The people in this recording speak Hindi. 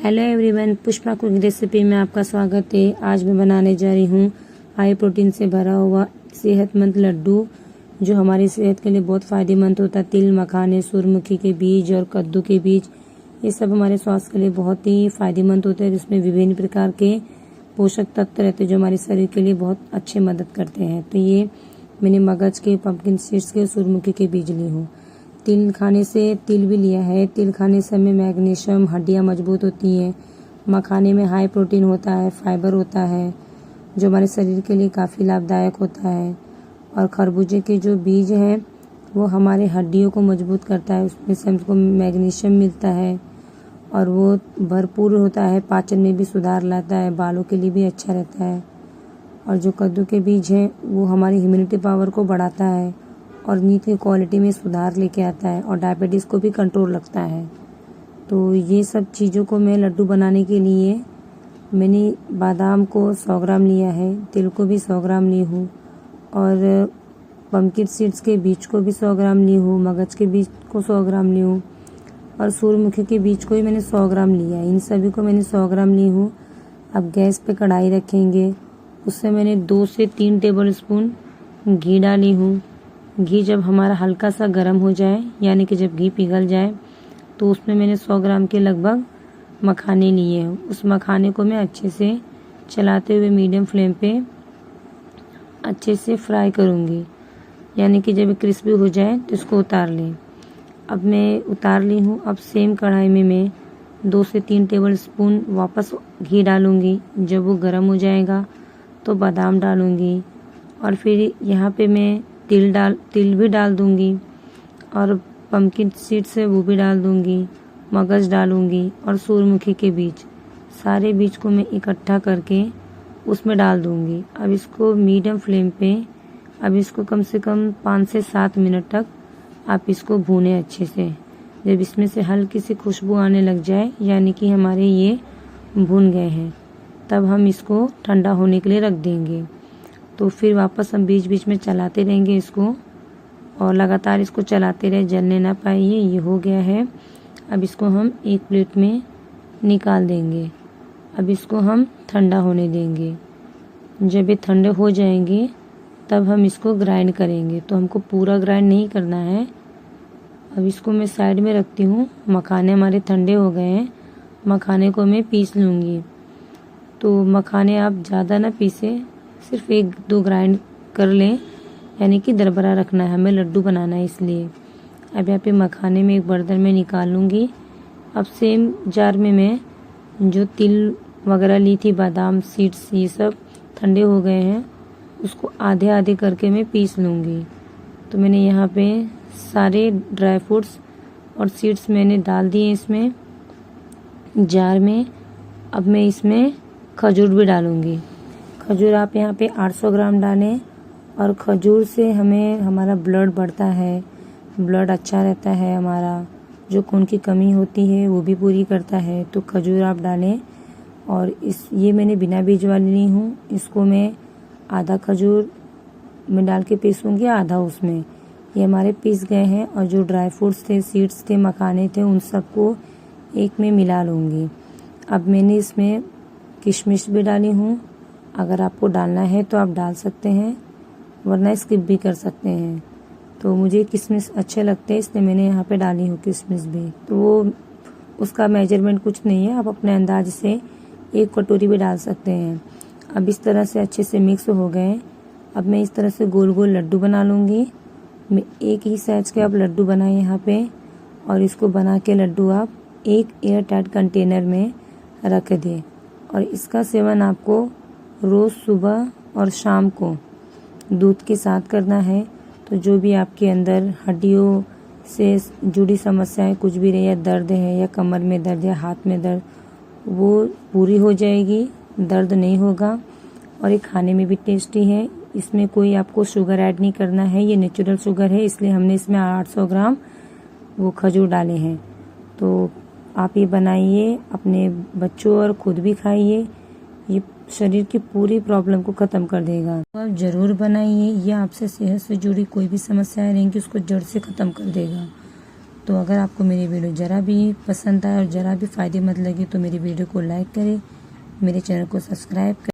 Hello everyone, Pushpa cooking recipe में आपका स्वागत है। आज मैं बनाने जा रही हूँ हाई प्रोटीन से भरा हुआ सेहतमंद लड्डू, जो हमारी सेहत के लिए बहुत फ़ायदेमंद होता है। तिल, मखाने, सूरजमुखी के बीज और कद्दू के बीज, ये सब हमारे स्वास्थ्य के लिए बहुत ही फ़ायदेमंद होते हैं। जिसमें विभिन्न प्रकार के पोषक तत्व रहते हैं जो हमारे शरीर के लिए बहुत अच्छे मदद करते हैं। तो ये मैंने मगज के, पम्पकिन सीड्स के, सूरजमुखी के बीज ली हूँ। तिल खाने से तिल भी लिया है। तिल खाने से हमें मैग्नीशियम, हड्डियाँ मजबूत होती हैं। मखाने में हाई प्रोटीन होता है, फाइबर होता है, जो हमारे शरीर के लिए काफ़ी लाभदायक होता है। और खरबूजे के जो बीज हैं वो हमारे हड्डियों को मजबूत करता है, उसमें से हमको मैग्नीशियम मिलता है और वो भरपूर होता है, पाचन में भी सुधार लाता है, बालों के लिए भी अच्छा रहता है। और जो कद्दू के बीज हैं वो हमारी इम्यूनिटी पावर को बढ़ाता है और नींद की क्वालिटी में सुधार लेके आता है और डायबिटीज़ को भी कंट्रोल रखता है। तो ये सब चीज़ों को मैं लड्डू बनाने के लिए मैंने बादाम को 100 ग्राम लिया है, तिल को भी 100 ग्राम ली हूँ और पम्पकिन सीड्स के बीज को भी 100 ग्राम ली हूँ, मगज के बीज को 100 ग्राम ली हूँ और सूरजमुखी के बीज को ही मैंने 100 ग्राम लिया है। इन सभी को मैंने 100 ग्राम ली हूँ। अब गैस पे कढ़ाई रखेंगे, उससे मैंने 2 से 3 टेबल स्पून घी डाली हूँ। घी जब हमारा हल्का सा गर्म हो जाए, यानी कि जब घी पिघल जाए, तो उसमें मैंने 100 ग्राम के लगभग मखाने लिए हैं। उस मखाने को मैं अच्छे से चलाते हुए मीडियम फ्लेम पे अच्छे से फ्राई करूँगी, यानी कि जब क्रिस्पी हो जाए तो इसको उतार लें। अब मैं उतार ली हूँ। अब सेम कढ़ाई में मैं 2 से 3 टेबल स्पून वापस घी डालूँगी। जब वो गर्म हो जाएगा तो बादाम डालूँगी और फिर यहाँ पे मैं तिल भी डाल दूँगी और पम्पकिन सीड्स है वो भी डाल दूँगी, मगज डालूँगी और सूरजमुखी के बीज, सारे बीज को मैं इकट्ठा करके उसमें डाल दूँगी। अब इसको मीडियम फ्लेम पे, अब इसको कम से कम 5 से 7 मिनट तक आप इसको भूनें अच्छे से। जब इसमें से हल्की सी खुशबू आने लग जाए, यानी कि हमारे ये भून गए हैं, तब हम इसको ठंडा होने के लिए रख देंगे। तो फिर वापस हम बीच बीच में चलाते रहेंगे इसको और लगातार इसको चलाते रहे, जलने ना पाए। ये हो गया है। अब इसको हम एक प्लेट में निकाल देंगे। अब इसको हम ठंडा होने देंगे। जब ये ठंडे हो जाएंगे तब हम इसको ग्राइंड करेंगे। तो हमको पूरा ग्राइंड नहीं करना है। अब इसको मैं साइड में रखती हूँ। मखाने हमारे ठंडे हो गए हैं, मखाने को मैं पीस लूँगी। तो मखाने आप ज़्यादा ना पीसे, सिर्फ 1-2 ग्राइंड कर लें, यानी कि दरबरा रखना है, हमें लड्डू बनाना है इसलिए। अब यहाँ पे मखाने में एक बर्तन में निकाल लूँगी। अब सेम जार में मैं जो तिल वगैरह ली थी, बादाम, सीड्स, ये सब ठंडे हो गए हैं, उसको आधे आधे करके मैं पीस लूँगी। तो मैंने यहाँ पे सारे ड्राई फ्रूट्स और सीड्स मैंने डाल दिए इसमें जार में। अब मैं इसमें खजूर भी डालूँगी। खजूर आप यहाँ पे 800 ग्राम डालें और खजूर से हमें हमारा ब्लड बढ़ता है, ब्लड अच्छा रहता है, हमारा जो खून की कमी होती है वो भी पूरी करता है। तो खजूर आप डालें। और ये मैंने बिना बीज वाली ली हूँ। इसको मैं आधा खजूर में डाल के पीसूँगी, आधा उसमें। ये हमारे पीस गए हैं और जो ड्राई फ्रूट्स थे, सीड्स थे, मखाने थे, उन सबको एक में मिला लूँगी। अब मैंने इसमें किशमिश भी डाली हूँ। अगर आपको डालना है तो आप डाल सकते हैं, वरना स्किप भी कर सकते हैं। तो मुझे किशमिश अच्छे लगते हैं, इसलिए मैंने यहाँ पे डाली हूँ किशमिश भी। तो वो उसका मेजरमेंट कुछ नहीं है, आप अपने अंदाज से 1 कटोरी भी डाल सकते हैं। अब इस तरह से अच्छे से मिक्स हो गए। अब मैं इस तरह से गोल गोल लड्डू बना लूँगी। मैं एक ही साइज के आप लड्डू बनाएं यहाँ पे, और इसको बना के लड्डू आप एक एयर टाइट कंटेनर में रख दें। और इसका सेवन आपको रोज़ सुबह और शाम को दूध के साथ करना है। तो जो भी आपके अंदर हड्डियों से जुड़ी समस्याएं कुछ भी रहे, या दर्द है, या कमर में दर्द, या हाथ में दर्द, वो पूरी हो जाएगी, दर्द नहीं होगा। और ये खाने में भी टेस्टी है। इसमें कोई आपको शुगर ऐड नहीं करना है, ये नेचुरल शुगर है, इसलिए हमने इसमें 800 ग्राम वो खजूर डाले हैं। तो आप ये बनाइए, अपने बच्चों और खुद भी खाइए। ये शरीर की पूरी प्रॉब्लम को ख़त्म कर देगा। तो आप ज़रूर बनाइए। ये आपसे सेहत से जुड़ी कोई भी समस्याएं रहेंगी उसको जड़ से ख़त्म कर देगा। तो अगर आपको मेरी वीडियो ज़रा भी पसंद आए और ज़रा भी फ़ायदेमंद लगी तो मेरी वीडियो को लाइक करें, मेरे चैनल को सब्सक्राइब करें।